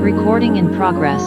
Recording in progress.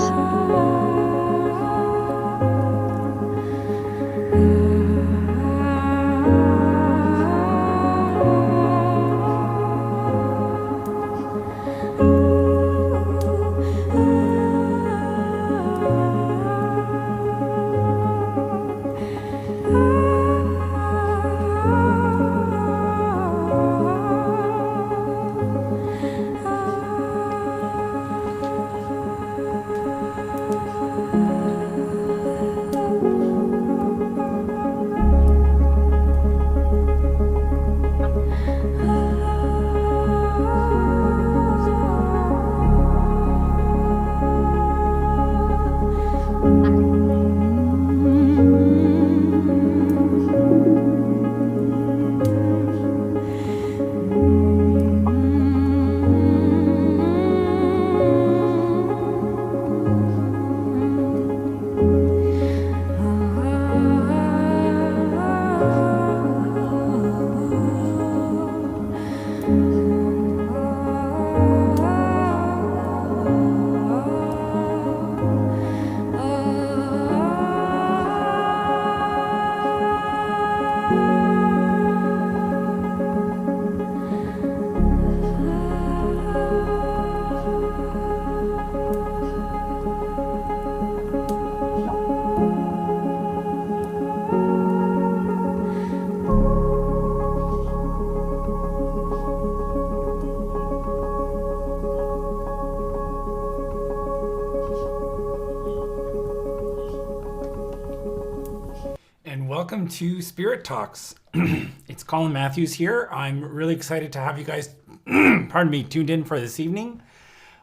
Welcome to Spirit Talks. It's Colin Matthews here. I'm really excited to have you guys, pardon me, tuned in for this evening.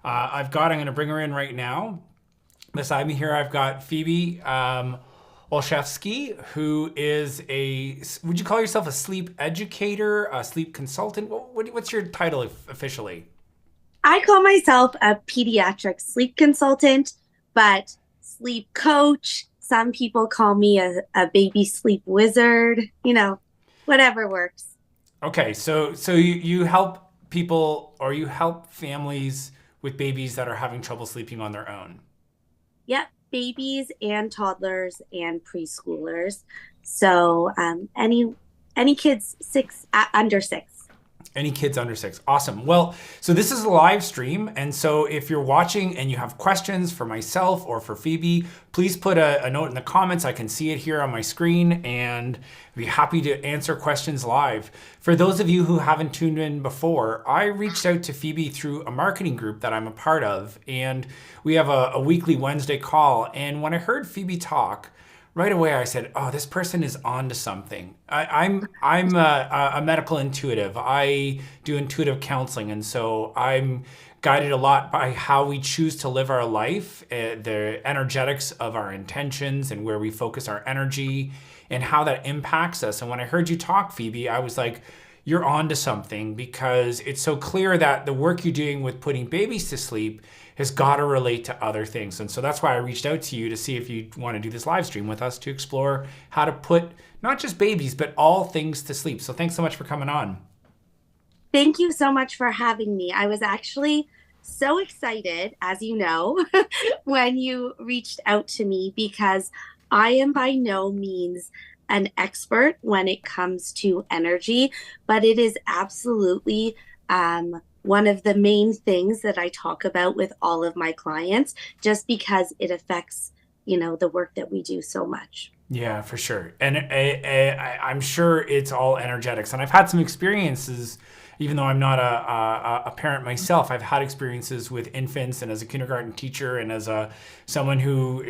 I'm going to bring her in right now. Beside me here, I've got Phoebe Olszewski, who is would you call yourself a sleep educator, a sleep consultant? What's your title officially? I call myself a pediatric sleep consultant, but sleep coach. Some people call me a baby sleep wizard, whatever works. Okay, so you help people or you help families with babies that are having trouble sleeping on their own. Yep, babies and toddlers and preschoolers. So any kids under 6. Any kids under 6. Awesome. Well, so this is a live stream. And so if you're watching and you have questions for myself or for Phoebe, please put a note in the comments. I can see it here on my screen and I'd be happy to answer questions live. For those of you who haven't tuned in before, I reached out to Phoebe through a marketing group that I'm a part of. And we have a weekly Wednesday call. And when I heard Phoebe talk, right away I said, "Oh, this person is on to something." I'm a medical intuitive. I do intuitive counseling, and so I'm guided a lot by how we choose to live our life, the energetics of our intentions, and where we focus our energy, and how that impacts us. And when I heard you talk, Phoebe, I was like, you're on to something because it's so clear that the work you're doing with putting babies to sleep has got to relate to other things. And so that's why I reached out to you to see if you want to do this live stream with us to explore how to put not just babies, but all things to sleep. So thanks so much for coming on. Thank you so much for having me. I was actually so excited, as you know, when you reached out to me because I am by no means an expert when it comes to energy, but it is absolutely one of the main things that I talk about with all of my clients, just because it affects, the work that we do so much. Yeah, for sure. And I'm sure it's all energetics. And I've had some experiences, even though I'm not a parent myself, I've had experiences with infants and as a kindergarten teacher and as someone who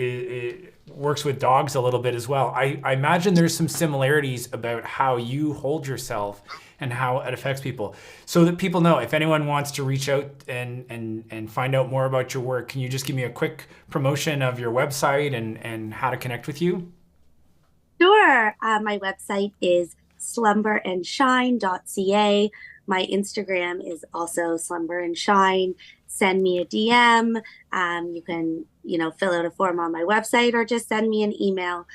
works with dogs a little bit as well. I imagine there's some similarities about how you hold yourself and how it affects people. So that people know, if anyone wants to reach out and find out more about your work, can you just give me a quick promotion of your website and how to connect with you? Sure. My website is slumberandshine.ca. My Instagram is also slumber and shine. Send me a DM. You can, fill out a form on my website or just send me an email.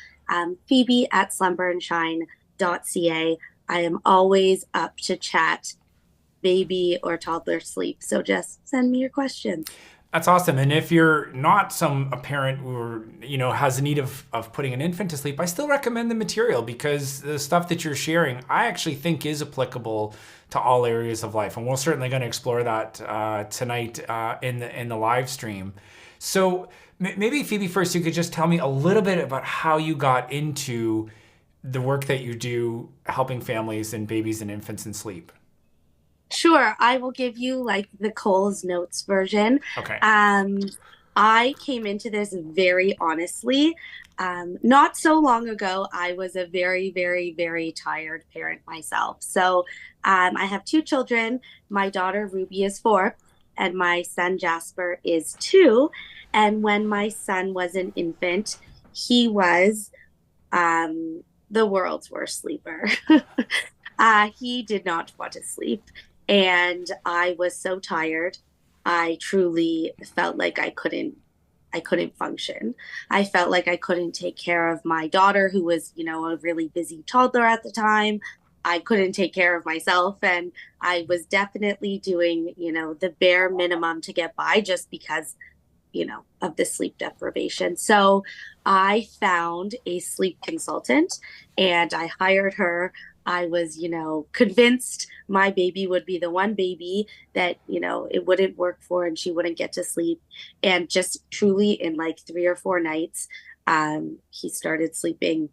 Phoebe at slumberandshine.ca. I am always up to chat baby or toddler sleep. So just send me your questions. That's awesome. And if you're not a parent who has a need of putting an infant to sleep, I still recommend the material because the stuff that you're sharing, I actually think is applicable to all areas of life. And we're certainly going to explore that tonight in the live stream. So maybe Phoebe, first you could just tell me a little bit about how you got into the work that you do helping families and babies and infants in sleep. Sure, I will give you like the Cole's Notes version. Okay. Um, I came into this very honestly. Not so long ago, I was a very, very, very tired parent myself. So I have two children. My daughter Ruby is 4, and my son Jasper is 2. And when my son was an infant, he was the world's worst sleeper. He did not want to sleep. And I was so tired. I truly felt like I couldn't function. I felt like I couldn't take care of my daughter, who was, a really busy toddler at the time. I couldn't take care of myself. And I was definitely doing, the bare minimum to get by just because of the sleep deprivation. So I found a sleep consultant and I hired her. I was, convinced my baby would be the one baby that, it wouldn't work for and she wouldn't get to sleep. And just truly in like 3 or 4 nights, he started sleeping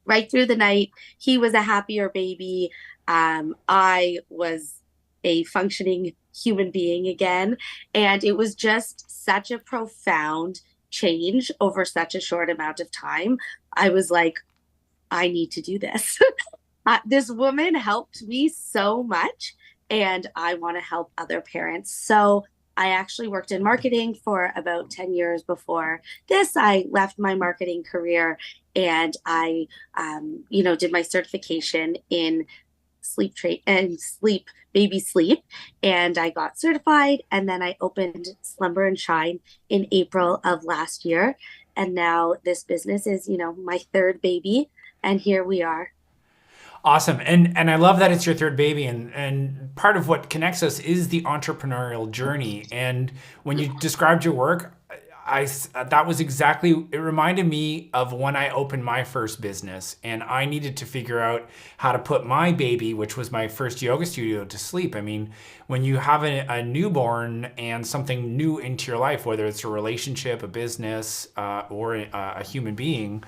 right through the night. He was a happier baby. I was a functioning human being again. And it was just such a profound change over such a short amount of time. I was like, I need to do this. This woman helped me so much, and I want to help other parents. So I actually worked in marketing for about 10 years before this. I left my marketing career and I, did my certification in sleep baby sleep, and I got certified, and then I opened Slumber and Shine in April of last year, and now this business is, my third baby, and here we are. Awesome. And I love that it's your third baby, and part of what connects us is the entrepreneurial journey. And when you described your work, I that was exactly, it reminded me of when I opened my first business and I needed to figure out how to put my baby, which was my first yoga studio, to sleep. I mean, when you have a newborn and something new into your life, whether it's a relationship, a business, or a human being,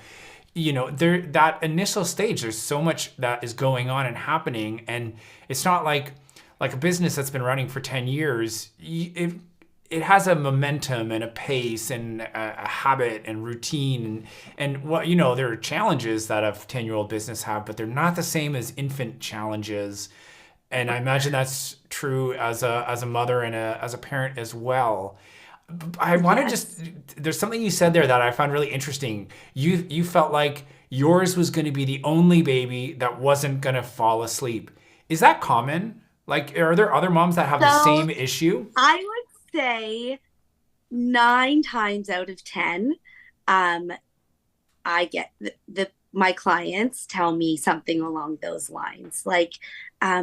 there, that initial stage, there's so much that is going on and happening, and it's not like a business that's been running for 10 years. It has a momentum and a pace and a habit and routine, and what, there are challenges that a 10-year-old business have, but they're not the same as infant challenges. And I imagine that's true as a mother and as a parent as well. I want to just, Yes. there's something you said there that I found really interesting. You felt like yours was going to be the only baby that wasn't going to fall asleep. Is that common? Like, are there other moms that have the So same issue? I would say 9 times out of 10, um, I get my clients tell me something along those lines. Like,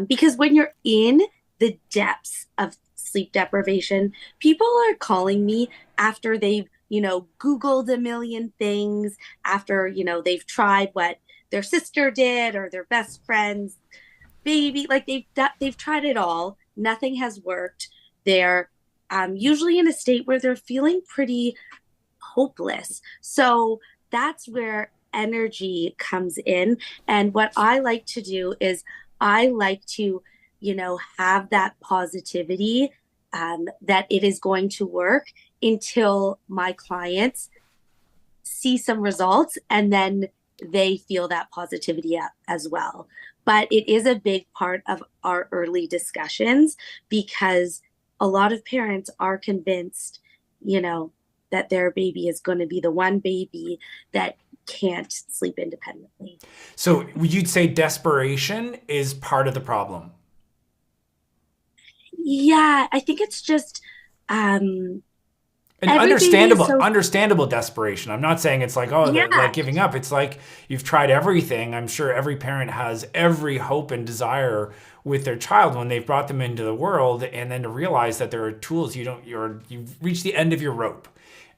because when you're in the depths of sleep deprivation, people are calling me after they've, Googled a million things, after, they've tried what their sister did or their best friend's baby. Like they've tried it all. Nothing has worked. They're usually in a state where they're feeling pretty hopeless. So that's where energy comes in. And what I like to do is I like to, have that positivity, that it is going to work until my clients see some results, and then they feel that positivity as well. But it is a big part of our early discussions because a lot of parents are convinced, you know, that their baby is going to be the one baby that can't sleep independently. So you'd say desperation is part of the problem. Yeah, I think it's just um And every baby is so understandable desperation. I'm not saying it's like, oh, they're like yeah, giving up. It's like you've tried everything. I'm sure every parent has every hope and desire with their child when they've brought them into the world, and then to realize that there are tools you've reached the end of your rope,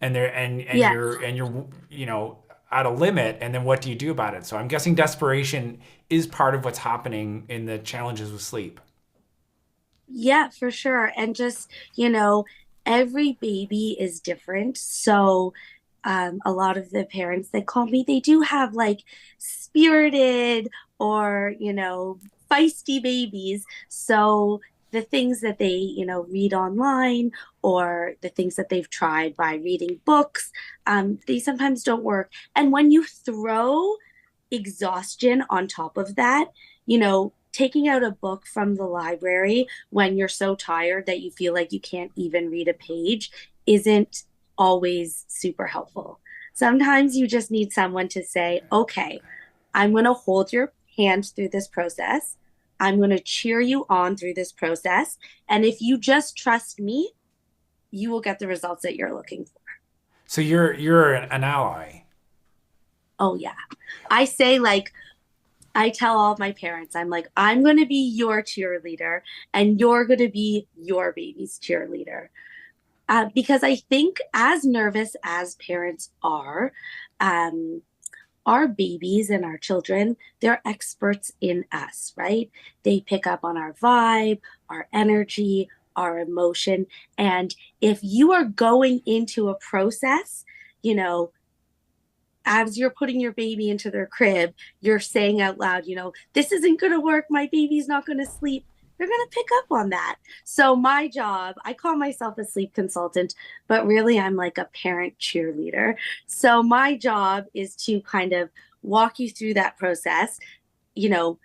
and there yeah. and you're at a limit, and then what do you do about it? So I'm guessing desperation is part of what's happening in the challenges with sleep. Yeah, for sure. And just, every baby is different. So, a lot of the parents that call me, they do have like spirited or, feisty babies. So, the things that they, read online or the things that they've tried by reading books, they sometimes don't work. And when you throw exhaustion on top of that, taking out a book from the library when you're so tired that you feel like you can't even read a page isn't always super helpful. Sometimes you just need someone to say, okay, I'm going to hold your hand through this process. I'm going to cheer you on through this process. And if you just trust me, you will get the results that you're looking for. So you're an ally. Oh, yeah. I say, like, I tell all my parents, I'm like, I'm going to be your cheerleader and you're going to be your baby's cheerleader. Because I think, as nervous as parents are, um, our babies and our children, they're experts in us, right? They pick up on our vibe, our energy, our emotion. And if you are going into a process, you know, as you're putting your baby into their crib, you're saying out loud, this isn't going to work. My baby's not going to sleep. They're going to pick up on that. So, my job, I call myself a sleep consultant, but really I'm like a parent cheerleader. So, my job is to kind of walk you through that process, you know,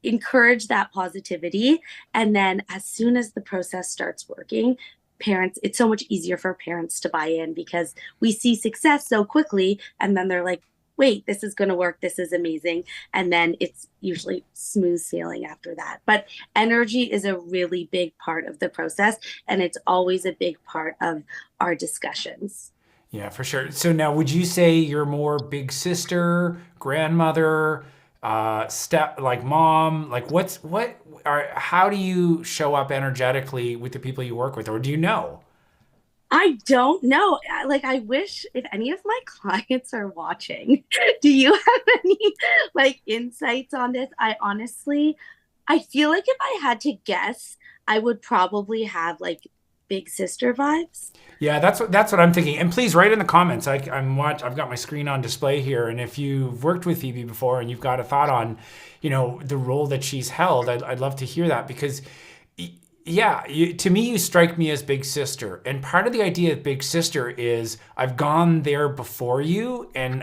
encourage that positivity. And then as soon as the process starts working, parents, it's so much easier for parents to buy in because we see success so quickly. And then they're like, wait, this is going to work. This is amazing. And then it's usually smooth sailing after that. But energy is a really big part of the process. And it's always a big part of our discussions. Yeah, for sure. So now, would you say you're more big sister, grandmother, step like mom? Like, what are how do you show up energetically with the people you work with, or do you know? I don't know. Like, I wish if any of my clients are watching, do you have any like insights on this? I feel like if I had to guess, I would probably have like big sister vibes. Yeah, that's what I'm thinking. And please write in the comments. I've got my screen on display here, and if you've worked with Phoebe before and you've got a thought on, the role that she's held, I'd love to hear that because yeah, to me, you strike me as big sister. And part of the idea of big sister is I've gone there before you, and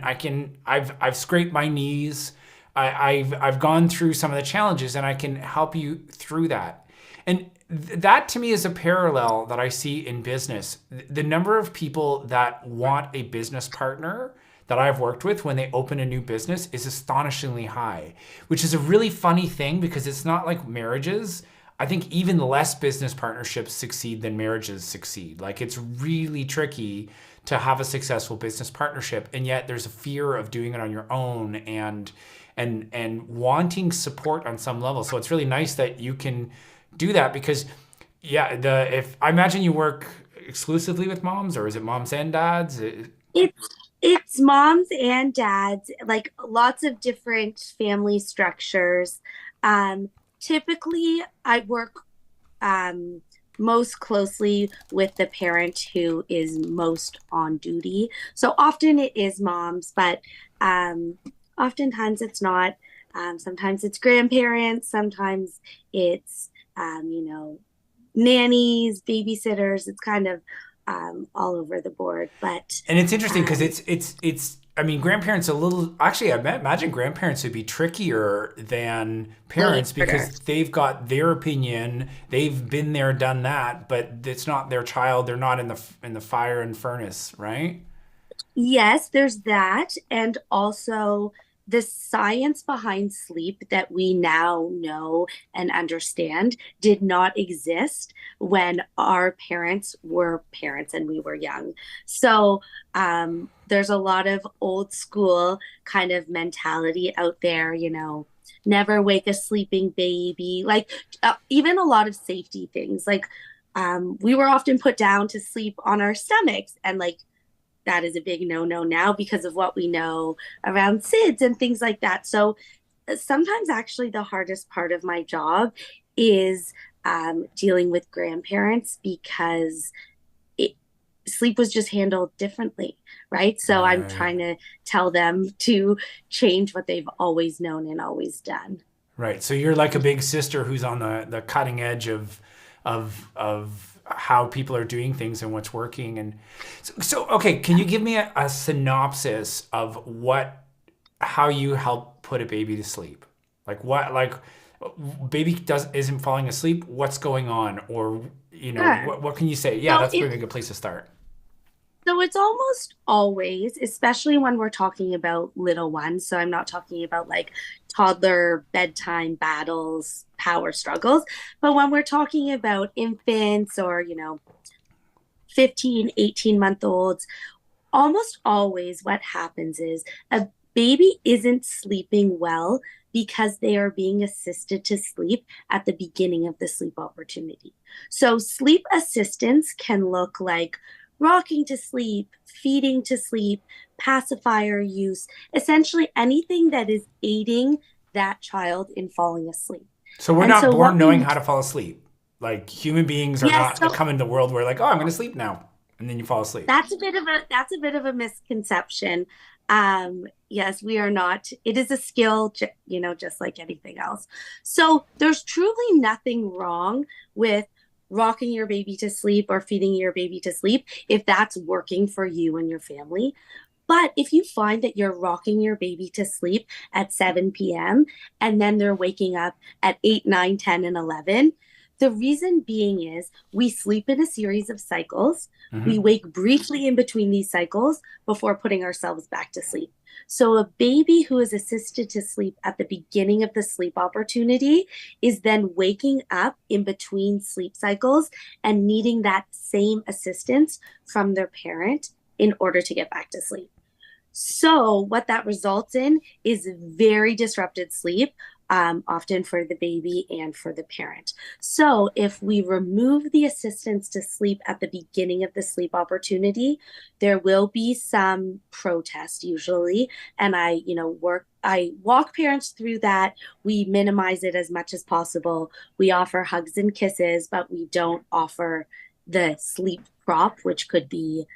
I've scraped my knees. I've gone through some of the challenges, and I can help you through that. And that to me is a parallel that I see in business. The number of people that want a business partner that I've worked with when they open a new business is astonishingly high, which is a really funny thing because it's not like marriages. I think even less business partnerships succeed than marriages succeed. Like it's really tricky to have a successful business partnership, and yet there's a fear of doing it on your own and wanting support on some level. So it's really nice that you can do that because yeah, the if I imagine you work exclusively with moms, or is it moms and dads? It's moms and dads, like lots of different family structures. Um, Typically, I work um, most closely with the parent who is most on duty. So often it is moms, but um, oftentimes it's not. Sometimes it's grandparents, sometimes it's, nannies, babysitters. It's kind of all over the board. But And it's interesting because um, it's. I mean, grandparents a little. Actually, I imagine grandparents would be trickier than way parents harder. because they've got their opinion. They've been there, done that, but it's not their child. They're not in the fire and furnace, right? Yes, there's that. And also the science behind sleep that we now know and understand did not exist when our parents were parents and we were young. So there's a lot of old school kind of mentality out there, never wake a sleeping baby, like even a lot of safety things. Like we were often put down to sleep on our stomachs and like that is a big no now because of what we know around SIDS and things like that. So sometimes actually the hardest part of my job is dealing with grandparents because it, sleep was just handled differently, right? So I'm Right. trying to tell them to change what they've always known and always done. Right. So you're like a big sister who's on the cutting edge of how people are doing things and what's working. And so okay, can you give me a synopsis of how you help put a baby to sleep? Like baby does isn't falling asleep, what's going on? Or Sure. what can you say? Yeah, So that's it maybe a good place to start. So it's almost always, especially when we're talking about little ones. So I'm not talking about like toddler bedtime battles, power struggles, but when we're talking about infants or, 15, 18-month olds, almost always what happens is a baby isn't sleeping well because they are being assisted to sleep at the beginning of the sleep opportunity. So, sleep assistance can look like rocking to sleep, feeding to sleep, pacifier use, essentially anything that is aiding that child in falling asleep. So we're And not so, born what knowing we, how to fall asleep. Like human beings are yes, not they so come into the world where like, oh, I'm gonna sleep now. And then you fall asleep. that's a bit of a misconception. Yes, we are not. It is a skill, just like anything else. So there's truly nothing wrong with rocking your baby to sleep or feeding your baby to sleep if that's working for you and your family. But if you find that you're rocking your baby to sleep at 7 p.m. and then they're waking up at 8, 9, 10, and 11, The reason being is we sleep in a series of cycles. We Hmm. wake briefly in between these cycles before putting ourselves back to sleep. So, a baby who is assisted to sleep at the beginning of the sleep opportunity is then waking up in between sleep cycles and needing that same assistance from their parent in order to get back to sleep. So, what that results in is very disrupted sleep, often for the baby and for the parent. So, if we remove the assistance to sleep at the beginning of the sleep opportunity, there will be some protest usually. And I walk parents through that. We minimize it as much as possible. We offer hugs and kisses, but we don't offer the sleep prop, which could be,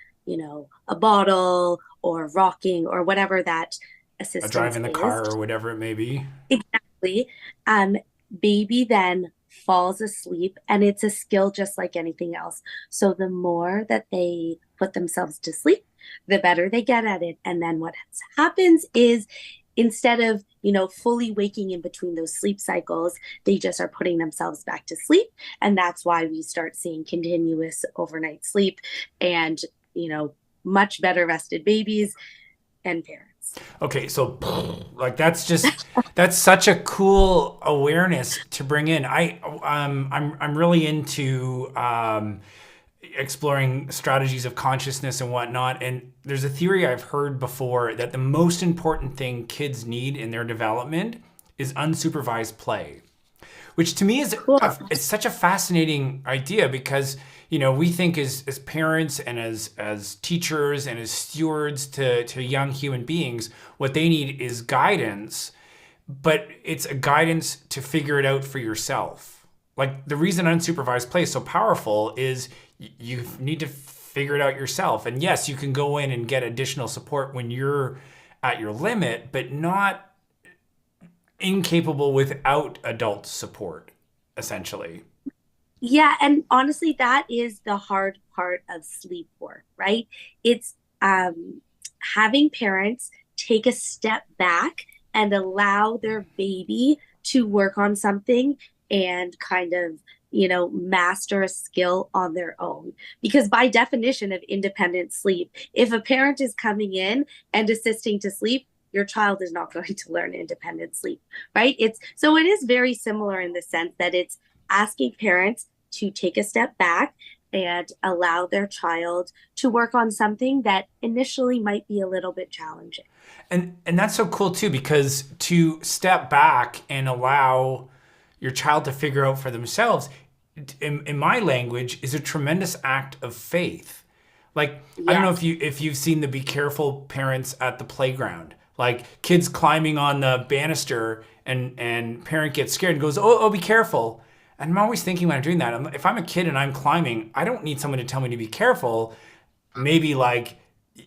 a bottle or rocking or whatever that A drive assistance in the is. car or whatever it may be. Exactly. Um, Baby then falls asleep, and it's a skill just like anything else. So the more that they put themselves to sleep, the better they get at it. And then what happens is instead of, fully waking in between those sleep cycles, they just are putting themselves back to sleep. And that's why we start seeing continuous overnight sleep and, you know, much better rested babies and parents. Okay, so like that's such a cool awareness to bring in. I'm really into exploring strategies of consciousness and whatnot. And there's a theory I've heard before that the most important thing kids need in their development is unsupervised play, which to me is Cool. it's such a fascinating idea because we think as parents and as teachers and as stewards to young human beings, what they need is guidance, but it's a guidance to figure it out for yourself. Like the reason unsupervised play is so powerful is you need to figure it out yourself. And yes, you can go in and get additional support when you're at your limit, but not incapable without adult support, essentially. Yeah, and honestly, that is the hard part of sleep work, right? It's having parents take a step back and allow their baby to work on something and kind of, master a skill on their own. Because by definition of independent sleep, if a parent is coming in and assisting to sleep, your child is not going to learn independent sleep, right? It is very similar in the sense that it's asking parents to take a step back and allow their child to work on something that initially might be a little bit challenging. And that's so cool too, because to step back and allow your child to figure out for themselves, in my language, is a tremendous act of faith. Like I don't know Yes. if you've seen the be careful parents at the playground, like kids climbing on the banister, and parent gets scared and goes, oh, be careful. And I'm always thinking when I'm doing that, if I'm a kid and I'm climbing, I don't need someone to tell me to be careful. Maybe like,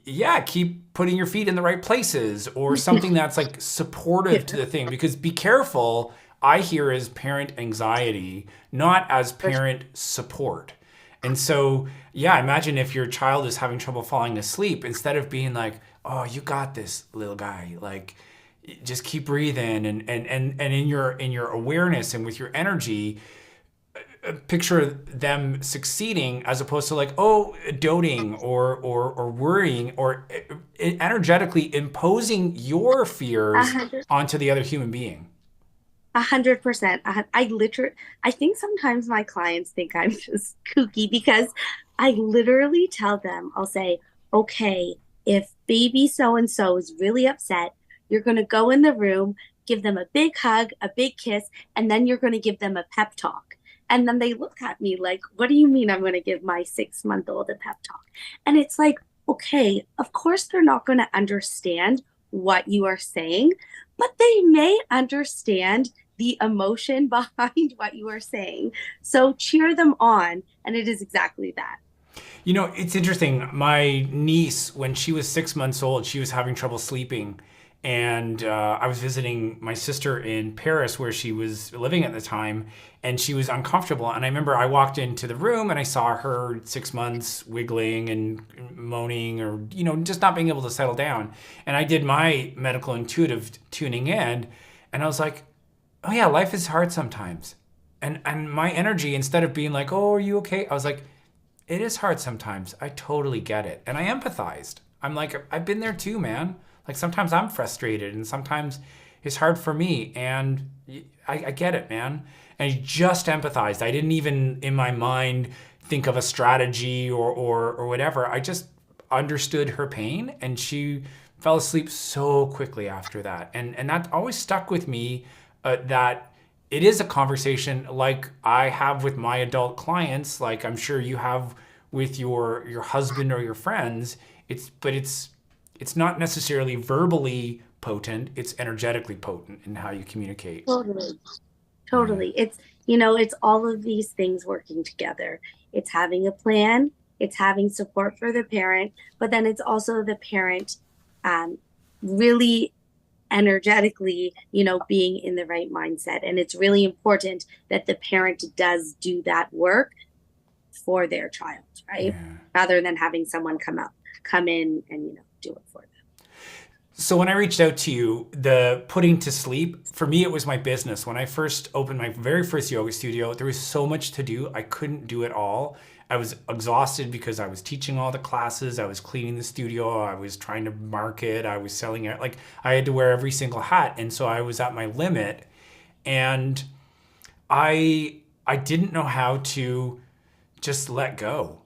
yeah, keep putting your feet in the right places or something that's like supportive to the thing. Because be careful, I hear as parent anxiety, not as parent support. And so, yeah, imagine if your child is having trouble falling asleep, instead of being like, oh, you got this, little guy, like just keep breathing, and in your awareness and with your energy, picture them succeeding as opposed to like, oh, doting or worrying or energetically imposing your A fears hundred, onto the other human being. 100%. I think sometimes my clients think I'm just kooky because I literally tell them, I'll say, okay, if baby so and so is really upset, you're going to go in the room, give them a big hug, a big kiss, and then you're going to give them a pep talk. And then they look at me like, what do you mean I'm going to give my 6-month-old a pep talk? And it's like, okay, of course they're not going to understand what you are saying, but they may understand the emotion behind what you are saying. So cheer them on. And it is exactly that. It's interesting. My niece, when she was 6 months old, she was having trouble sleeping. And I was visiting my sister in Paris, where she was living at the time, and she was uncomfortable. And I remember I walked into the room and I saw her 6 months wiggling and moaning, or, just not being able to settle down. And I did my medical intuitive tuning in, and I was like, oh, yeah, life is hard sometimes. And my energy, instead of being like, oh, are you okay? I was like, it is hard sometimes. I totally get it. And I empathized. I'm like, I've been there too, man. Like sometimes I'm frustrated and sometimes it's hard for me. And I get it, man. And I just empathized. I didn't even in my mind think of a strategy or whatever. I just understood her pain and she fell asleep so quickly after that. And that always stuck with me, that it is a conversation like I have with my adult clients, like I'm sure you have with your husband or your friends. It's not necessarily verbally potent, it's energetically potent in how you communicate. Totally. Yeah. Totally. It's all of these things working together. It's having a plan, it's having support for the parent, but then it's also the parent um, really energetically, being in the right mindset. And it's really important that the parent does do that work for their child, right? Yeah. Rather than having someone come in and, do it for them. So when I reached out to you, the putting to sleep, for me, it was my business. When I first opened my very first yoga studio, there was so much to do. I couldn't do it all. I was exhausted because I was teaching all the classes. I was cleaning the studio. I was trying to market. I was selling it. Like I had to wear every single hat. And so I was at my limit. And I didn't know how to just let go.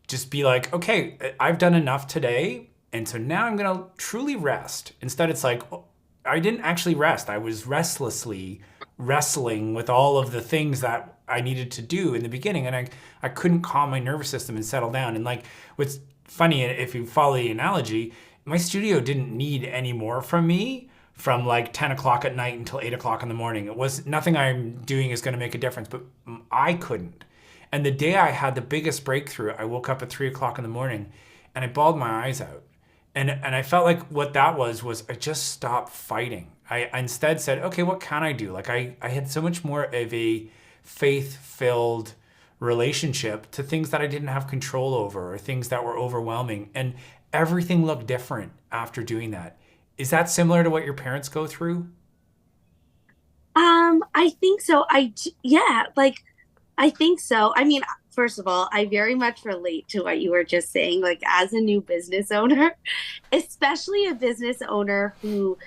Just be like, okay, I've done enough today. And so now I'm going to truly rest. Instead, it's like, oh, I didn't actually rest. I was restlessly wrestling with all of the things that I needed to do in the beginning. And I couldn't calm my nervous system and settle down. And like, what's funny, if you follow the analogy, my studio didn't need any more from me from like 10 o'clock at night until 8 o'clock in the morning. It was nothing I'm doing is going to make a difference, but I couldn't. And the day I had the biggest breakthrough, I woke up at 3 o'clock in the morning and I bawled my eyes out. And I felt like what that was I just stopped fighting. I instead said, okay, what can I do? Like I had so much more of a faith filled relationship to things that I didn't have control over or things that were overwhelming. And everything looked different after doing that. Is that similar to what your parents go through? I think so. Yeah, like I think so. I mean, first of all, I very much relate to what you were just saying. Like, as a new business owner, especially a business owner who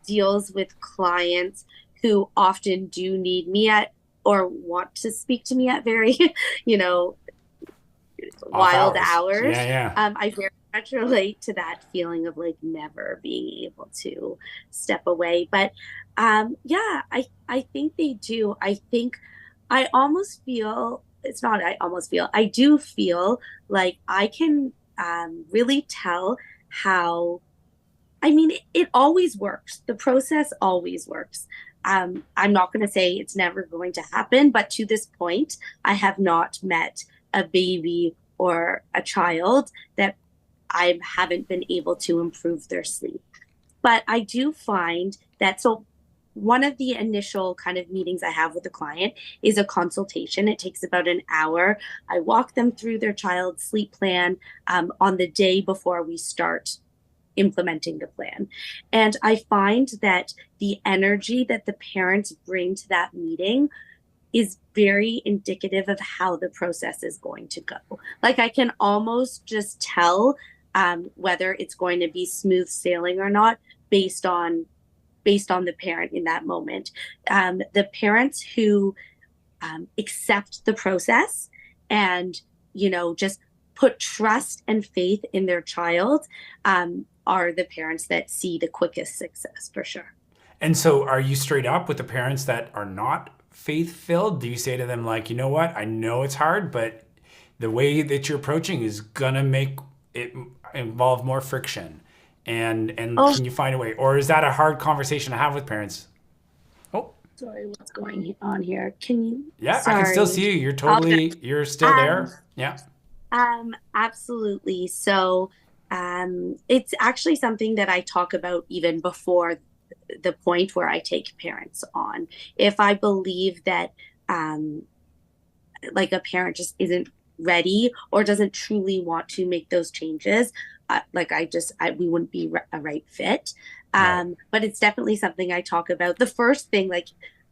deals with clients who often do need me at or want to speak to me at very, you know, Off wild hours. hours. Yeah, yeah. I very much relate to that feeling of like never being able to step away. But yeah, I think they do. I think I almost feel it's not. I almost feel I do feel like I can really tell how. I mean, it always works. The process always works. I'm not going to say it's never going to happen, but to this point, I have not met a baby or a child that I haven't been able to improve their sleep. But I do find that one of the initial kind of meetings I have with a client is a consultation. It takes about an hour. I walk them through their child's sleep plan on the day before we start implementing the plan. And I find that the energy that the parents bring to that meeting is very indicative of how the process is going to go. Like I can almost just tell whether it's going to be smooth sailing or not based on the parent in that moment. The parents who accept the process and just put trust and faith in their child are the parents that see the quickest success for sure. And so are you straight up with the parents that are not faith filled? Do you say to them, like, you know what? I know it's hard, but the way that you're approaching is going to make it involve more friction. And Oh, can you find a way? Or is that a hard conversation to have with parents? Oh, sorry, what's going on here? Can you? yeah, I can still Sorry. see you. Okay. You're still Um, there. Yeah. Absolutely. So, it's actually something that I talk about even before the point where I take parents on. If I believe that, um, like a parent just isn't ready or doesn't truly want to make those changes, like we wouldn't be a right fit. Right. But it's definitely something I talk about. The first thing, like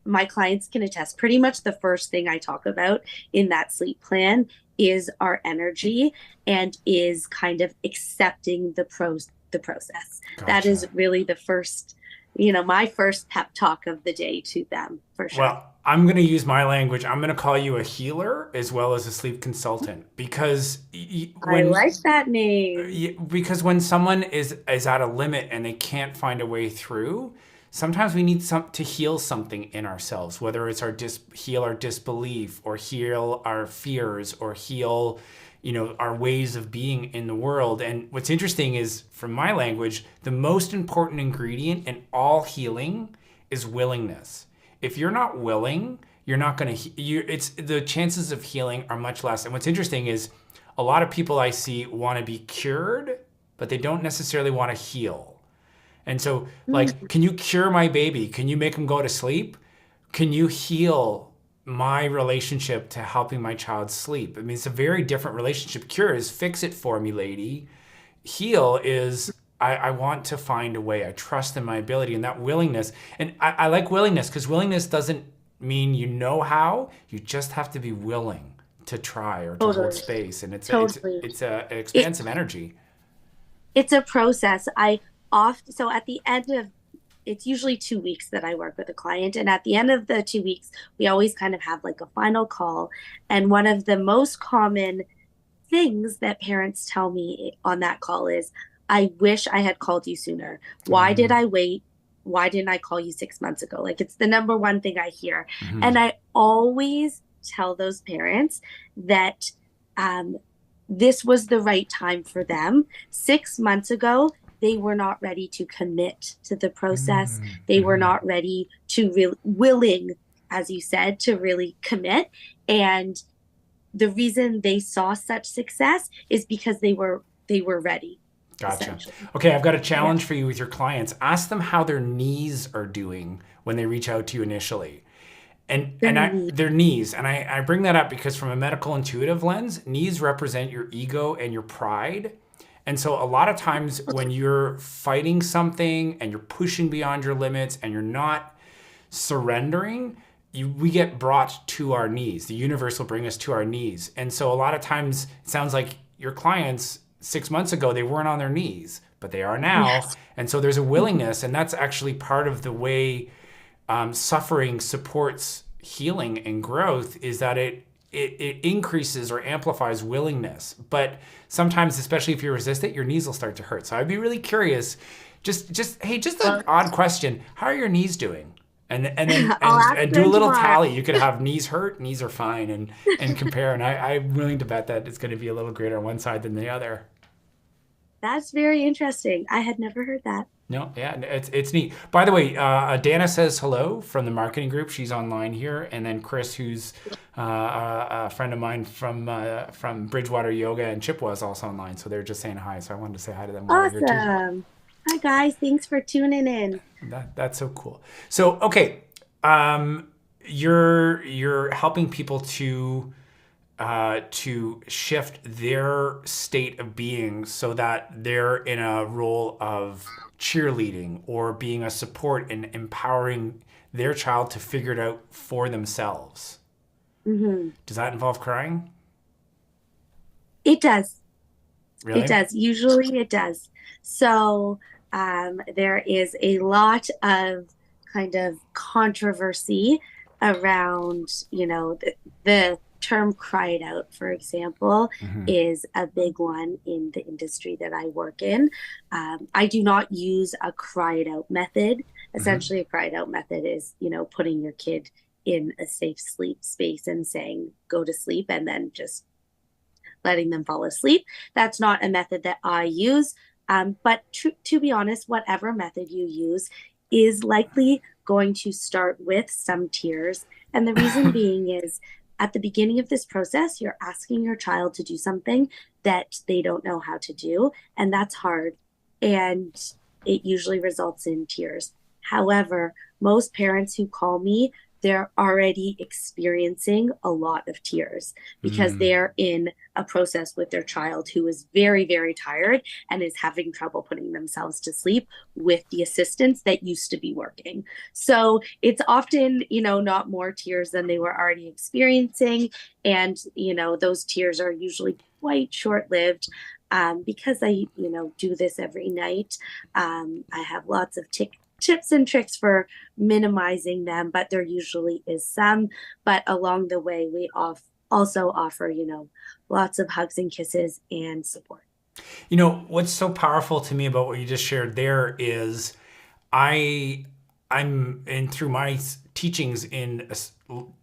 my clients can attest, pretty much the first thing I talk about in that sleep plan is our energy and is kind of accepting the process. That is Gotcha. really the first, my first pep talk of the day to them for sure. Well, I'm going to use my language. I'm going to call you a healer as well as a sleep consultant because I like that name. when someone is at a limit and they can't find a way through, sometimes we need some to heal something in ourselves, whether it's heal our disbelief or heal our fears or heal our ways of being in the world. And what's interesting is from my language, the most important ingredient in all healing is willingness. If you're not willing, you're not going to it's the chances of healing are much less. And what's interesting is a lot of people I see want to be cured, but they don't necessarily want to heal. And so, like, can you cure my baby? Can you make him go to sleep? Can you heal my relationship to helping my child sleep? I mean, it's a very different relationship. Cure is fix it for me, lady. Heal is I want to find a way. I trust in my ability and that willingness. And I like willingness because willingness doesn't mean you know how. You just have to be willing to try or to hold Totally, space. And totally. an It expansive energy. it's a process. So at the end of it's usually 2 weeks that I work with a client. And at the end of the 2 weeks, we always kind of have like a final call. And one of the most common things that parents tell me on that call is, I wish I had called you sooner. Why did Mm, I wait? Why didn't I call you 6 months ago? Like it's the number one thing I hear. And mhm. I always tell those parents that um, this was the right time for them. 6 months ago, they were not ready to commit to the process. Mm, They were mhm. not ready to willing, as you said, to really commit. And the reason they saw such success is because they were ready, Gotcha. essentially. Okay, I've got a Yeah. challenge for you with your clients. Ask them how their knees are doing when they reach out to you initially. Their need. Their knees. And I bring that up because from a medical intuitive lens, knees represent your ego and your pride. And so a lot of times when you're fighting something and you're pushing beyond your limits and you're not surrendering, we get brought to our knees. The universe will bring us to our knees. And so a lot of times it sounds like your clients 6 months ago, they weren't on their knees, but they are now. Yes. And so there's a willingness, and that's actually part of the way suffering supports healing and growth is that it increases or amplifies willingness. But sometimes, especially if you resist it, your knees will start to hurt. So I'd be really curious. Just an Well, odd question. How are your knees doing? And then I'll ask and do a them little tomorrow. tally. You could have knees hurt, knees are fine, and compare. And I'm willing to bet that it's going to be a little greater on one side than the other. That's very interesting. I had never heard that. No, yeah, it's neat. By the way, Dana says hello from the marketing group. She's online here, and then Chris, who's a friend of mine from Bridgewater Yoga and Chippewa, is also online. So they're just saying hi. So I wanted to say hi to them while we're here too. Awesome. Hi, guys. Thanks for tuning in. That's so cool. So okay, um, you're helping people to shift their state of being so that they're in a role of cheerleading or being a support and empowering their child to figure it out for themselves. Hmm. Does that involve crying? It does. It Really? does. Usually it does. So there is a lot of kind of controversy around, the term cried out, for example, Mm-hmm. is a big one in the industry that I work in. I do not use a cried out method. Mm-hmm. Essentially, a cried out method is, putting your kid in a safe sleep space and saying, go to sleep, and then just letting them fall asleep. That's not a method that I use. But to be honest, whatever method you use is likely going to start with some tears. And the reason being is at the beginning of this process, you're asking your child to do something that they don't know how to do. And that's hard. And it usually results in tears. However, most parents who call me they're already experiencing a lot of tears because Mm. they're in a process with their child who is very, very tired and is having trouble putting themselves to sleep with the assistance that used to be working. So it's often, not more tears than they were already experiencing. And, those tears are usually quite short lived. Because I, do this every night. I have lots of tips and tricks for minimizing them, but there usually is some. But along the way, we also offer, lots of hugs and kisses and support. What's so powerful to me about what you just shared there is I I'm and through my teachings in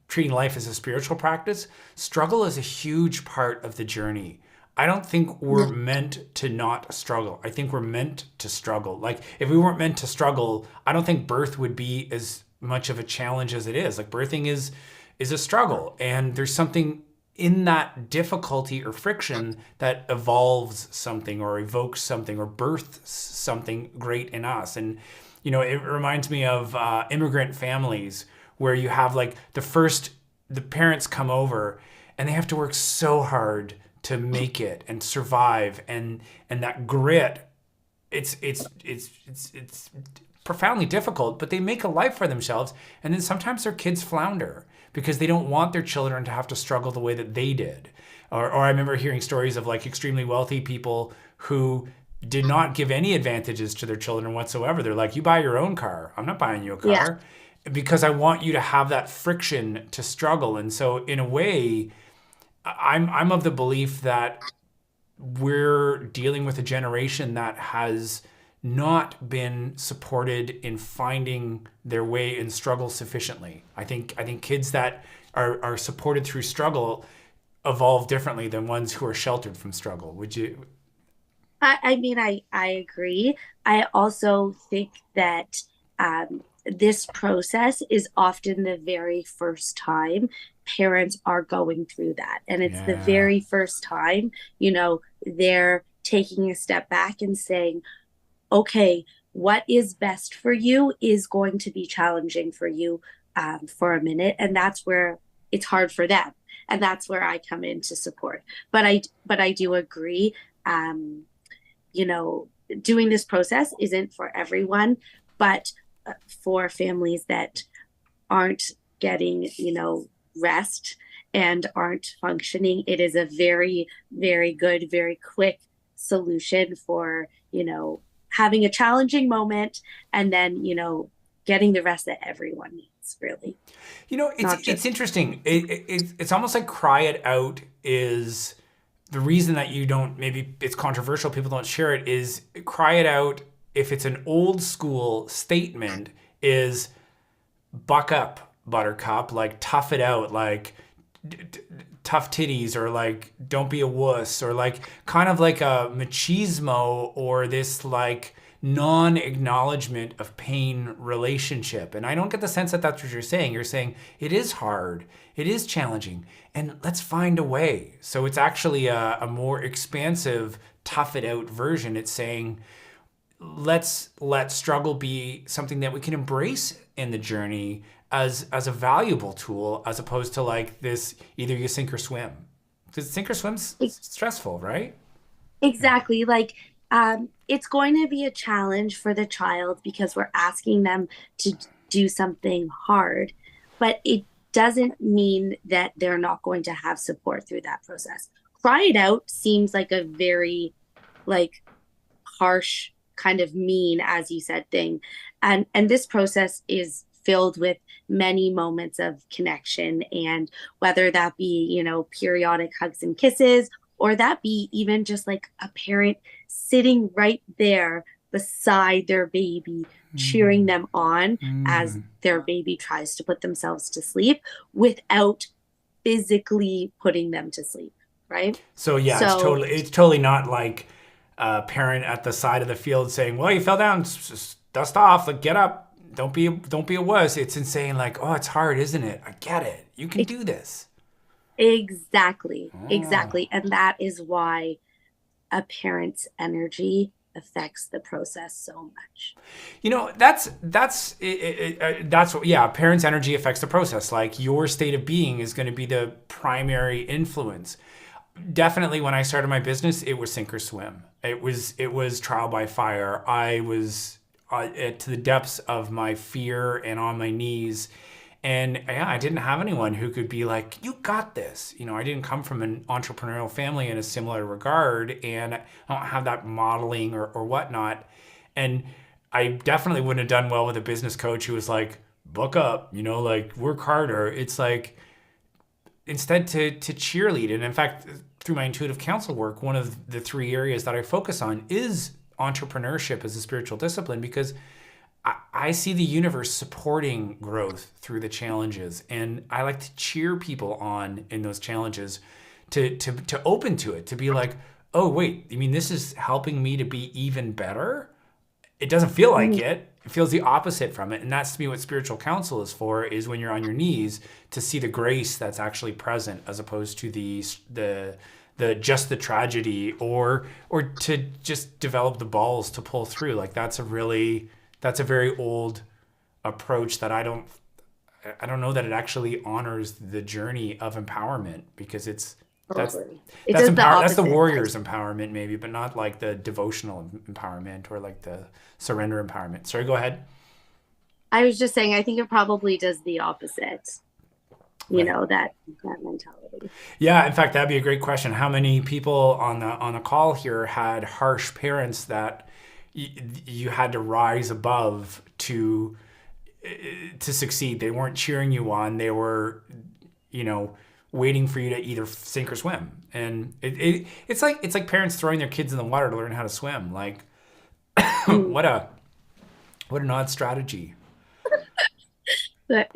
treating life as a spiritual practice, struggle is a huge part of the journey. I don't think we're Yeah. meant to not struggle. I think we're meant to struggle. Like if we weren't meant to struggle, I don't think birth would be as much of a challenge as it is. Like birthing is a struggle, and there's something in that difficulty or friction that evolves something or evokes something or births something great in us. And it reminds me of immigrant families where you have like the parents come over and they have to work so hard to make it and survive, and that grit, it's profoundly difficult, but they make a life for themselves. And then sometimes their kids flounder because they don't want their children to have to struggle the way that they did. Or I remember hearing stories of like extremely wealthy people who did not give any advantages to their children whatsoever. They're like, you buy your own car. I'm not buying you a Yeah. car because I want you to have that friction to struggle. And so in a way, I'm of the belief that we're dealing with a generation that has not been supported in finding their way in struggle sufficiently. I think kids that are supported through struggle evolve differently than ones who are sheltered from struggle. Would you? I agree. I also think that this process is often the very first time parents are going through that. And it's the Yeah. very first time, they're taking a step back and saying, okay, what is best for you is going to be challenging for you for a minute. And that's where it's hard for them. And that's where I come in to support. But I do agree. Um, you know, doing this process isn't for everyone, but for families that aren't getting, rest and aren't functioning, it is a very, very good, very quick solution for, having a challenging moment and then, getting the rest that everyone needs, really, It's not it's just. interesting. It's almost like cry it out is the reason that you don't, maybe it's controversial, people don't share it, is cry it out, if it's an old school statement, is buck up, buttercup, like tough it out, like tough titties, or like don't be a wuss, or like kind of like a machismo, or this like non-acknowledgement of pain relationship. And I don't get the sense that that's what you're saying. You're saying it is hard, it is challenging, and let's find a way. So it's actually a more expansive tough it out version. It's saying let's let struggle be something that we can embrace in the journey as a valuable tool, as opposed to like this either you sink or swim, because sink or swim's stressful, right? Yeah. Exactly. Like, it's going to be a challenge for the child because we're asking them to do something hard, but it doesn't mean that they're not going to have support through that process. Cry it out seems like a very, like, harsh, kind of mean, as you said, thing. And this process is filled with many moments of connection, and whether that be, periodic hugs and kisses, or that be even just like a parent sitting right there beside their baby, cheering them on as Mm. their baby tries to put themselves to sleep without physically putting them to sleep, right? So yeah, it's So totally not like a parent at the side of the field saying, "Well, you fell down, just dust off, like get up, don't be a wuss." It's in saying like, "Oh, it's hard, isn't it? I get it. You can do this." exactly, Oh. exactly. And that is why a parent's energy affects the process so much. That's what, yeah, parents' energy affects the process. Like your state of being is going to be the primary influence. Definitely when I started my business, it was sink or swim. It was trial by fire. I was to the depths of my fear and on my knees. And yeah, I didn't have anyone who could be like, you got this. I didn't come from an entrepreneurial family in a similar regard, and I don't have that modeling or whatnot. And I definitely wouldn't have done well with a business coach who was like, book up, like work harder. It's like, instead to cheerlead. And in fact, through my intuitive counsel work, one of the three areas that I focus on is entrepreneurship as a spiritual discipline, because I see the universe supporting growth through the challenges, and I like to cheer people on in those challenges, to open to it, to be like, oh wait, you mean this is helping me to be even better? It doesn't feel like it. It feels the opposite from it. And that's to me what spiritual counsel is for, is when you're on your knees to see the grace that's actually present, as opposed to the just the tragedy, or to just develop the balls to pull through. Like that's a very old approach that I don't know that it actually honors the journey of empowerment, because that's Totally. It does the that's the opposite. warrior's empowerment maybe, but not like the devotional empowerment or like the surrender empowerment. Sorry, go ahead. I was just saying, I think it probably does the opposite, Right. that mentality. Yeah, in fact, that'd be a great question. How many people on the call here had harsh parents that you had to rise above to succeed? They weren't cheering you on. They were, you know, waiting for you to either sink or swim. And it's like parents throwing their kids in the water to learn how to swim. Like Mm. what an odd strategy. But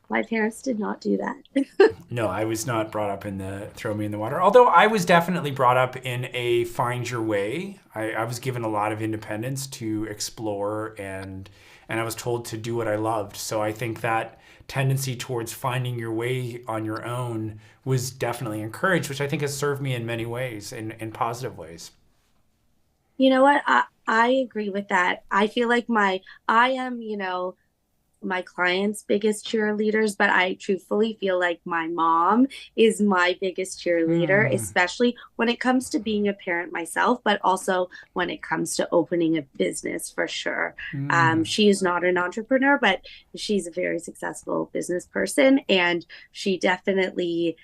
my parents did not do that. No, I was not brought up in the throw me in the water. Although I was definitely brought up in a find your way. I was given a lot of independence to explore, and I was told to do what I loved. So I think that tendency towards finding your way on your own was definitely encouraged, which I think has served me in many ways, in positive ways. You know what? I agree with that. I feel like I am, my clients' biggest cheerleaders, but I truthfully feel like my mom is my biggest cheerleader, Hmm. especially when it comes to being a parent myself, but also when it comes to opening a business for sure. Hmm. She is not an entrepreneur, but she's a very successful business person, and she definitely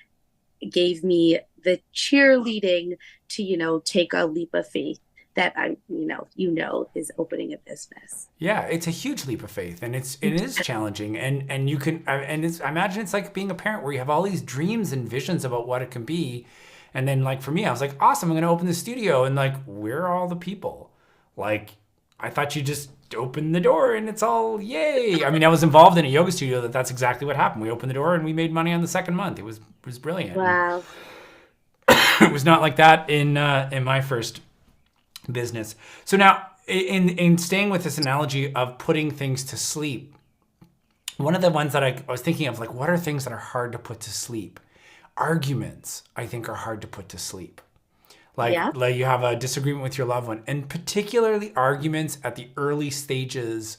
gave me the cheerleading to, take a leap of faith that is opening a business. Yeah, it's a huge leap of faith, and it is challenging, and you can and I imagine it's like being a parent where you have all these dreams and visions about what it can be, and then like for me, I was like, awesome, I'm gonna open the studio, and like, where are all the people? Like, I thought you just opened the door and it's all yay. I mean, I was involved in a yoga studio that's exactly what happened. We opened the door and we made money on the second month. It was brilliant. And Wow. it was not like that in my first business. So now, in staying with this analogy of putting things to sleep, one of the ones that I was thinking of, like, what are things that are hard to put to sleep? Arguments, I think, are hard to put to sleep. Yeah. Like you have a disagreement with your loved one, and particularly arguments at the early stages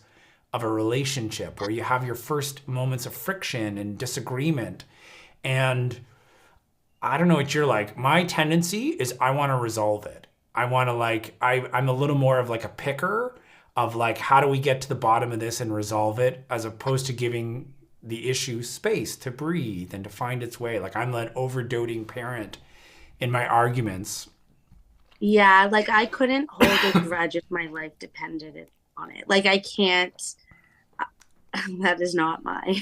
of a relationship where you have your first moments of friction and disagreement. And I don't know what you're like. My tendency is I want to resolve it. I want to like I'm a little more of like a picker of like, how do we get to the bottom of this and resolve it, as opposed to giving the issue space to breathe and to find its way. Like I'm an overdoting parent in my arguments. Yeah, like I couldn't hold a grudge if my life depended on it. Like I can't, that is not my.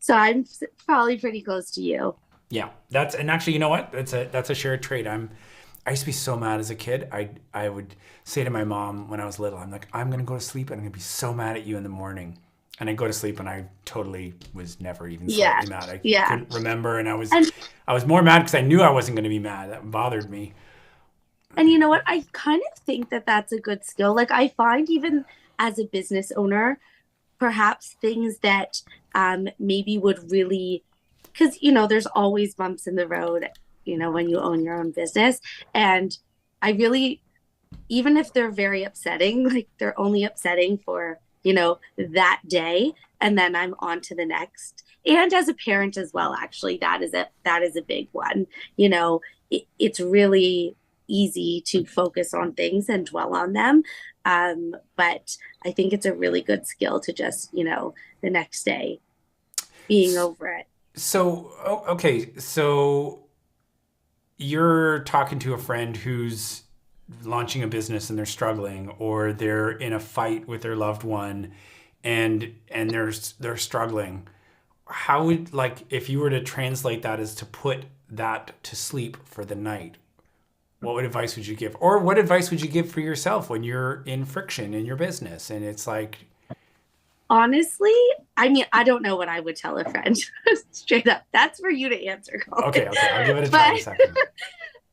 So I'm probably pretty close to you. Yeah, and actually, you know what? That's a shared trait. I used to be so mad as a kid. I would say to my mom when I was little, I'm like, I'm gonna go to sleep and I'm gonna be so mad at you in the morning. And I go to sleep and I totally was never even Yeah. slightly mad. I Yeah. couldn't remember, and I was And I was more mad because I knew I wasn't gonna be mad. That bothered me. and you know what? I kind of think that that's a good skill. Like I find even as a business owner, perhaps things that maybe would really, because there's always bumps in the road, when you own your own business. And I really even if they're very upsetting, like they're only upsetting for, that day, and then I'm on to the next. And as a parent as well, actually, that is a big one. It's really easy to focus on things and dwell on them. But I think it's a really good skill to just, the next day being over it. So, okay, so you're talking to a friend who's launching a business and they're struggling, or they're in a fight with their loved one, and they're struggling. How would, like, if you were to translate that as to put that to sleep for the night, what advice would you give? Or what advice would you give for yourself when you're in friction in your business and it's like, Honestly, I mean, I don't know what I would tell a friend straight up. That's for you to answer, Colin. okay, I'll give it a try in a But second.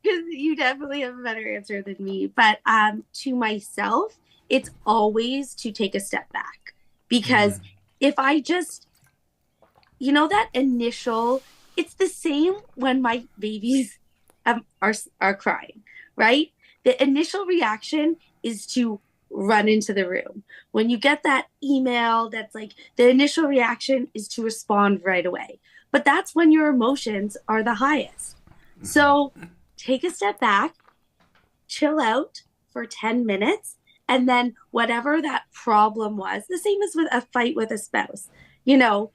because you definitely have a better answer than me. But to myself, it's always to take a step back because Mm, if I just, that initial, it's the same when my babies are crying, right? The initial reaction is to run into the room. When you get that email, that's like the initial reaction is to respond right away. But that's when your emotions are the highest. So take a step back, chill out for 10 minutes, and then whatever that problem was, the same as with a fight with a spouse, you know,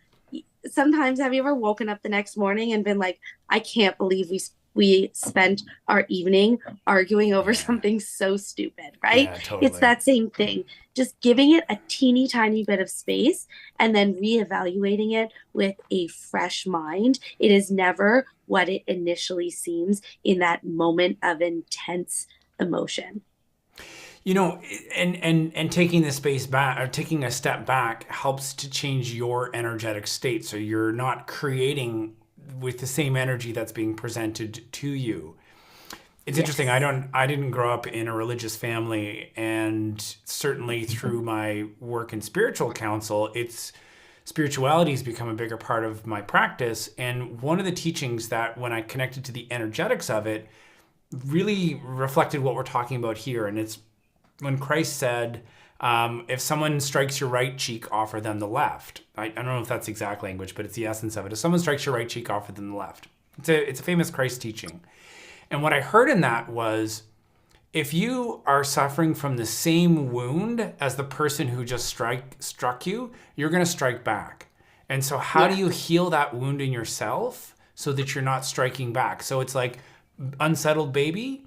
sometimes have you ever woken up the next morning and been like, I can't believe we spent our evening arguing over yeah, something so stupid, right? yeah, It's totally. that same thing. Just giving it a teeny tiny bit of space and then reevaluating it with a fresh mind. It is never what it initially seems in that moment of intense emotion. You know, and taking the space back, or taking a step back, helps to change your energetic state. So you're not creating with the same energy that's being presented to you. It's interesting. Yes. I didn't grow up in a religious family, and certainly through my work in spiritual counsel, it's spirituality has become a bigger part of my practice. And one of the teachings that, when I connected to the energetics of it, really reflected what we're talking about here. And it's when Christ said, if someone strikes your right cheek, offer them the left. I don't know if that's exact language, but it's the essence of it. If someone strikes your right cheek, offer them the left. It's a famous Christ teaching. And what I heard in that was, if you are suffering from the same wound as the person who just struck you, you're going to strike back. And so, how do Yeah. you heal that wound in yourself so that you're not striking back? So it's like unsettled baby.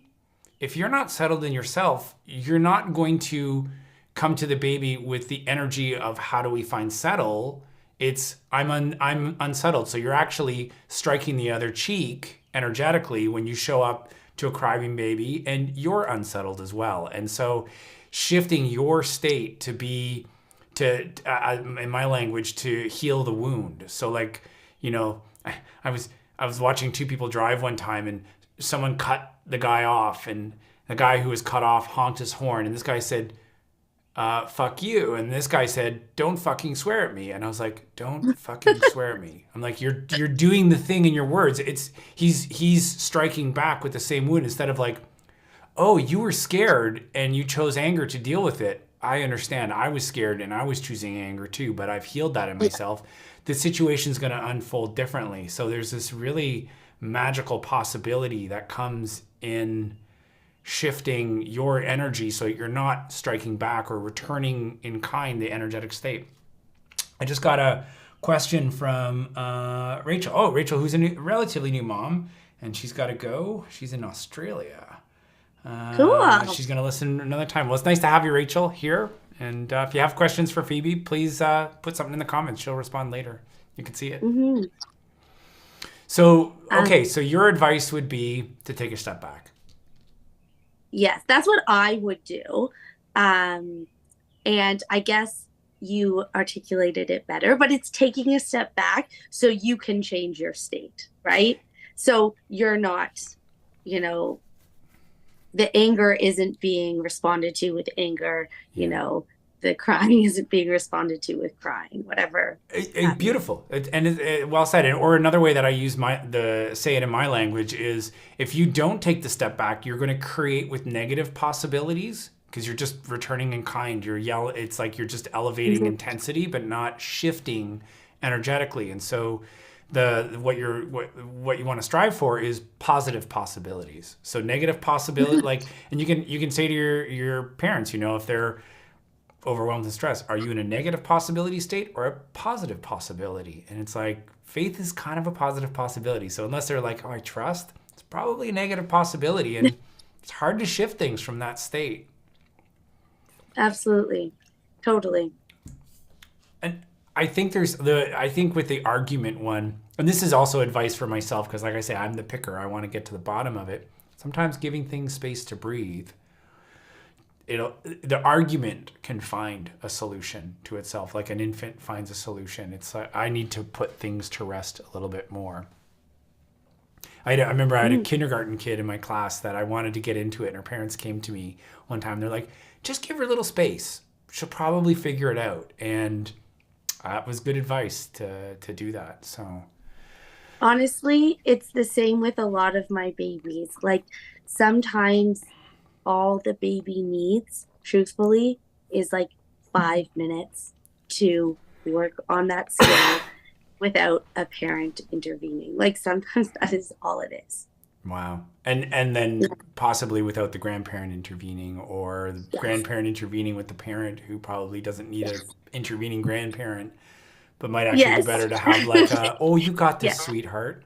If you're not settled in yourself, you're not going to come to the baby with the energy of how do we find settle. It's I'm unsettled. So you're actually striking the other cheek energetically when you show up to a crying baby, and you're unsettled as well. And so shifting your state to be to in my language, to heal the wound. So like, you know, I was I was watching two people drive one time, and someone cut the guy off, and the guy who was cut off honked his horn, and this guy said, fuck you. And this guy said, don't fucking swear at me. And I was like, don't fucking swear at me. I'm like, you're doing the thing in your words. It's he's striking back with the same wound, instead of like, oh, you were scared and you chose anger to deal with it. I understand. I was scared and I was choosing anger too, but I've healed that in myself. The situation's going to unfold differently. So there's this really magical possibility that comes in shifting your energy so you're not striking back or returning in kind the energetic state. I just got a question from Rachel. Oh, Rachel, who's a relatively new mom, and she's got to go. She's in Australia. Cool. She's going to listen another time. Well, it's nice to have you, Rachel, here. And if you have questions for Phoebe, please put something in the comments. She'll respond later. You can see it. Hmm. So, Um, okay, so your advice would be to take a step back. yes, that's what I would do. Um, and I guess you articulated it better, but it's taking a step back so you can change your state, right? So you're not, you know, the anger isn't being responded to with anger, you Yeah. know. the crying isn't being responded to with crying, whatever that means. Beautiful. Well said. Or another way that I use the say it in my language is, if you don't take the step back, you're going to create with negative possibilities, because you're just returning in kind. It's like you're just elevating Mhm. intensity but not shifting energetically. And so what you want to strive for is positive possibilities. So negative possibility, like, and you can say to your parents, if they're overwhelmed and stressed, are you in a negative possibility state or a positive possibility? And it's like, faith is kind of a positive possibility. So unless they're like, oh, I trust, it's probably a negative possibility. And it's hard to shift things from that state. Absolutely. Totally. And I think with the argument one, and this is also advice for myself, because like I say, I'm the picker. I want to get to the bottom of it. Sometimes giving things space to breathe, the argument can find a solution to itself, like an infant finds a solution. It's like, I need to put things to rest a little bit more. I remember I had a Mm. kindergarten kid in my class that I wanted to get into it, and her parents came to me one time. They're like, just give her a little space, she'll probably figure it out. And that was good advice to do that. So Honestly, it's the same with a lot of my babies. Like sometimes all the baby needs, truthfully, is like 5 minutes to work on that skill without a parent intervening. Like sometimes that is all it is. wow. And then possibly without the grandparent intervening, or the Yes. grandparent intervening with the parent, who probably doesn't need a intervening grandparent, but might actually be Yes. better to have like a, oh, you got this, Yeah. sweetheart.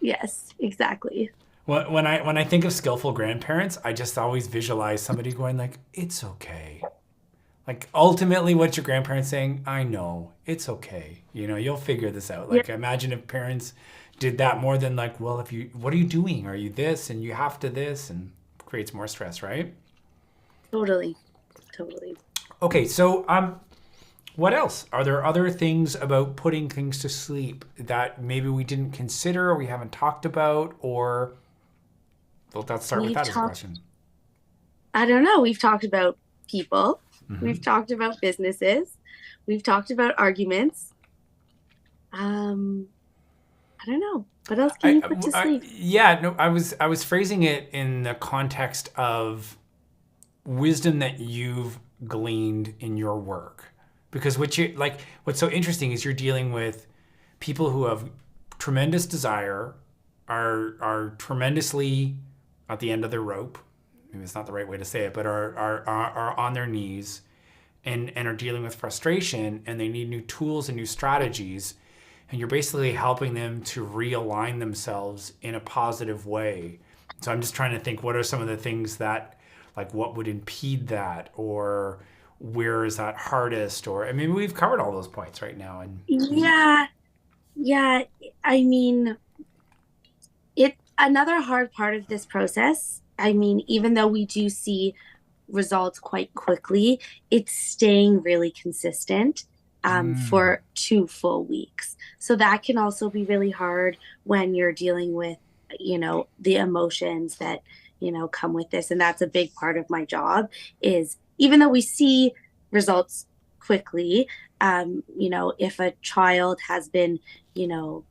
Yes, exactly. When I think of skillful grandparents, I just always visualize somebody going like, it's okay. Like, ultimately, what's your grandparents saying? I know, it's okay. You'll figure this out. Yeah, Like, imagine if parents did that more than like, well, what are you doing? Are you this? And you have to this, and creates more stress, right? totally. Totally. Okay, so what else? Are there other things about putting things to sleep that maybe we didn't consider, or we haven't talked about, or well, let's start with We've that as a talked, question. I don't know, we've talked about people, we've Mm-hmm. talked about businesses, we've talked about arguments. Um, I don't know. What else can you put to sleep? Yeah, no, I was phrasing it in the context of wisdom that you've gleaned in your work, because what's so interesting is you're dealing with people who have tremendous desire, are tremendously at the end of their rope. Maybe it's not the right way to say it, but are on their knees, and are dealing with frustration, and they need new tools and new strategies, and you're basically helping them to realign themselves in a positive way. So I'm just trying to think, what are some of the things that, like, what would impede that, or where is that hardest, or, and maybe we've covered all those points right now. And Yeah, yeah. I mean, it another hard part of this process. I mean, even though we do see results quite quickly, it's staying really consistent mm, for 2 full weeks. So that can also be really hard when you're dealing with, the emotions that, come with this. And that's a big part of my job is even though we see results quickly, if a child you know,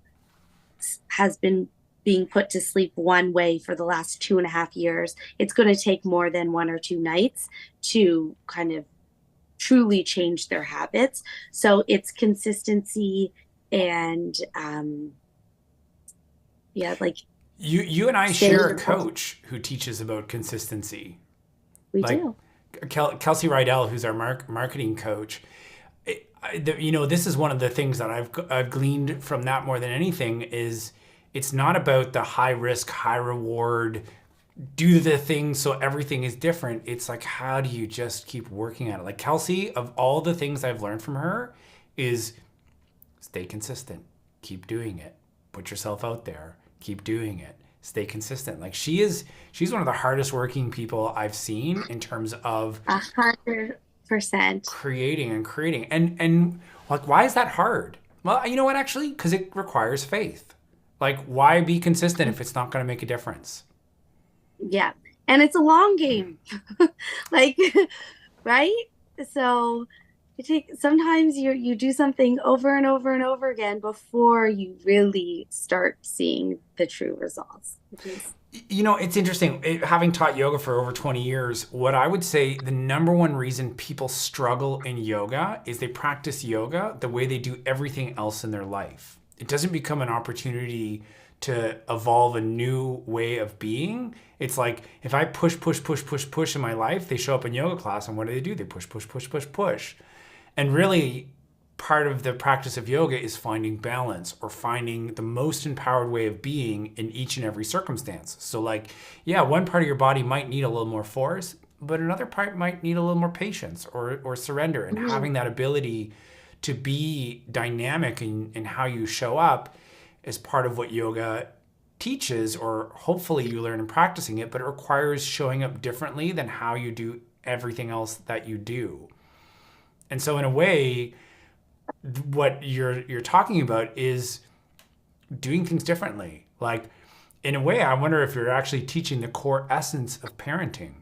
has been being put to sleep one way for the last 2.5 years, it's going to take more than 1 or 2 nights to kind of truly change their habits. So it's consistency and yeah, like you and I staying share a consistent. coach who teaches about consistency, We like do. Kelsey Rydell, who's our marketing coach. This is one of the things that I've gleaned from that more than anything is, it's not about the high risk, high reward, do the thing so everything is different. It's like, how do you just keep working at it? Like Kelsey, of all the things I've learned from her, is stay consistent, keep doing it, put yourself out there, keep doing it, stay consistent. Like she's one of the hardest working people I've seen in terms of 100%. creating and like, why is that hard? Well, you know what, actually, because it requires faith. Like, why be consistent if it's not going to make a difference? Yeah. And it's a long game. Like, right? So sometimes you do something over and over and over again before you really start seeing the true results, which is You know, it's interesting. Having taught yoga for over 20 years, what I would say the number one reason people struggle in yoga is they practice yoga the way they do everything else in their life. It doesn't become an opportunity to evolve a new way of being. It's like if I push in my life, they show up in yoga class, and what do? They push. And really, part of the practice of yoga is finding balance or finding the most empowered way of being in each and every circumstance. So, like, yeah, one part of your body might need a little more force, but another part might need a little more patience or surrender. And Mhm. having that ability to be dynamic in how you show up is part of what yoga teaches, or hopefully you learn in practicing it, but it requires showing up differently than how you do everything else that you do. And so, in a way, what you're talking about is doing things differently. Like, in a way, I wonder if you're actually teaching the core essence of parenting.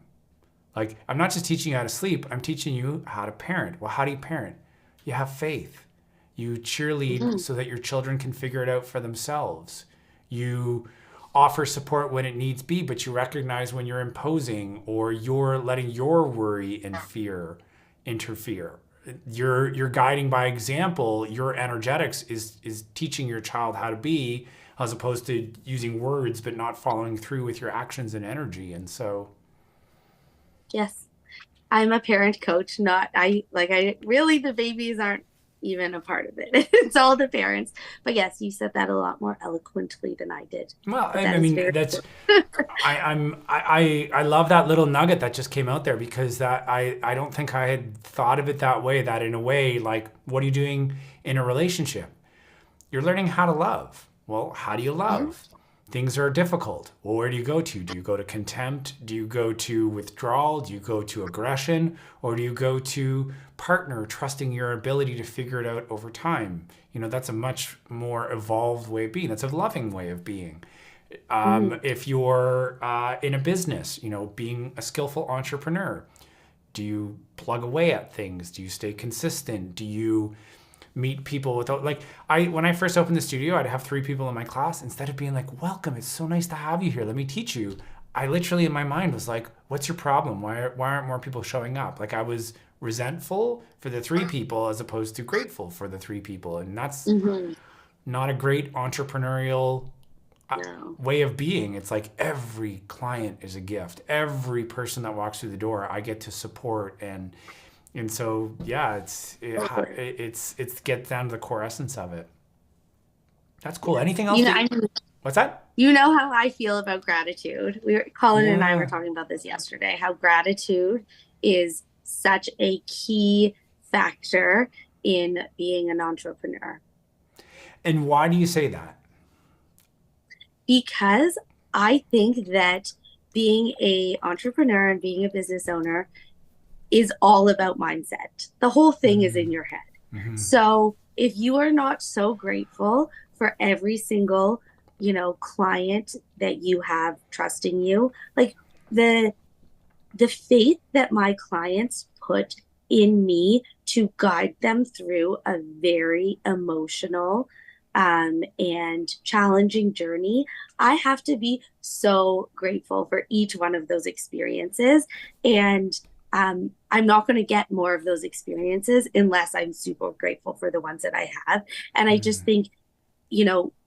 Like, I'm not just teaching you how to sleep, I'm teaching you how to parent. Well, how do you parent? You have faith. You cheerlead Mhm. so that your children can figure it out for themselves. You offer support when it needs be, but you recognize when you're imposing or you're letting your worry and fear interfere. You're guiding by example. Your energetics is teaching your child how to be, as opposed to using words but not following through with your actions and energy. And so, Yes. I'm a parent coach, not I really the babies aren't even a part of it. It's all the parents. But yes, you said that a lot more eloquently than I did. well, But I that is mean, very that's true. I love that little nugget that just came out there, because that I don't think I had thought of it that way. That in a way, like, what are you doing in a relationship? You're learning how to love. Well, how do you Mhm. love? Things are difficult. Well, where do you go to? Do you go to contempt? Do you go to withdrawal? Do you go to aggression? Or do you go to partner, trusting your ability to figure it out over time? You know, that's a much more evolved way of being. That's a loving way of being. Mhm. If you're in a business, you know, being a skillful entrepreneur, do you plug away at things? Do you stay consistent? Do you meet people without, like, I when I first opened the studio, I'd have three people in my class. Instead of being like, welcome, it's so nice to have you here, let me teach you, I literally in my mind was like, what's your problem? Why aren't more people showing up? Like, I was resentful for the three people as opposed to grateful for the three people. And that's Mhm. not a great entrepreneurial No. way of being. It's like every client is a gift. Every person that walks through the door, I get to support. And so, yeah, Totally. it's gets down to the core essence of it. That's cool. Yes. Anything else that I mean, what's that? you know how I feel about gratitude. Colin and I were Yeah. talking about this yesterday, how gratitude is such a key factor in being an entrepreneur. And why do you say that? Because I think that being a entrepreneur and being a business owner is all about mindset. The whole thing is in your head. Mm-hmm. So if you are not so grateful for every single, client that you have trusting you, like the the faith that my clients put in me to guide them through a very emotional and challenging journey, I have to be so grateful for each one of those experiences. And I'm not going to get more of those experiences unless I'm super grateful for the ones that I have. And I just think,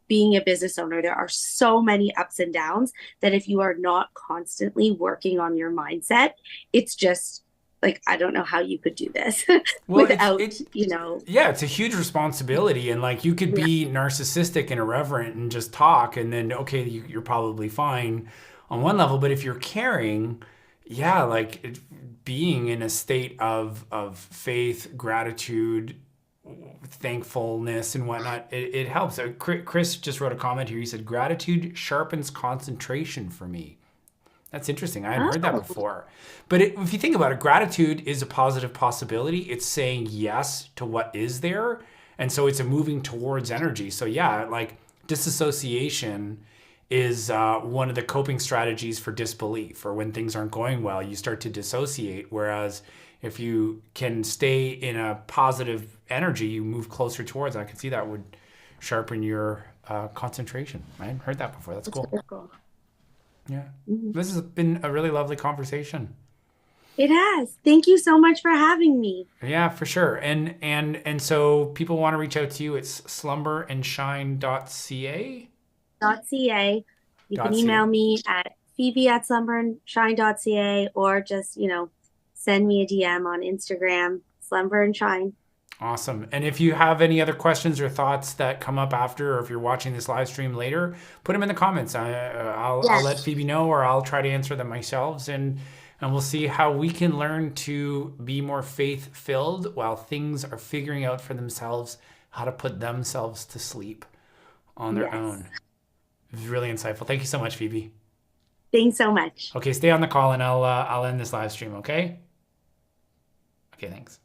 being a business owner, there are so many ups and downs that if you are not constantly working on your mindset, it's just like, I don't know how you could do this Well, without, you know, yeah, it's a huge responsibility, and like you could yeah. be narcissistic and irreverent and just talk, and then okay, you're probably fine on one level, but if you're caring, yeah, like being in a state of faith, gratitude, thankfulness, and whatnot, it helps. Chris just wrote a comment here. He said, "Gratitude sharpens concentration for me." That's interesting. I hadn't heard that Oh, before. But if you think about it, gratitude is a positive possibility. It's saying yes to what is there. And so it's a moving towards energy. So, yeah, like disassociation is one of the coping strategies for disbelief, or when things aren't going well, you start to dissociate. Whereas if you can stay in a positive energy, you move closer towards. I can see that would sharpen your concentration. I hadn't heard that before. That's That's cool. really cool. Yeah. Mhm. This has been a really lovely conversation. It has. Thank you so much for having me. Yeah, for sure. And so people want to reach out to you. It's slumberandshine.ca. .ca. You can Dot .ca. email me at phoebe@slumberandshine.ca or just, send me a DM on Instagram, Slumber and Shine. Awesome. And if you have any other questions or thoughts that come up after, or if you're watching this live stream later, put them in the comments. I'll let Yes. Phoebe know, or I'll try to answer them myself, and we'll see how we can learn to be more faith filled while things are figuring out for themselves how to put themselves to sleep on their Yes. own. It was really insightful. Thank you so much, Phoebe. Thanks so much. Okay, stay on the call, and I'll end this live stream. Okay. Okay. Thanks.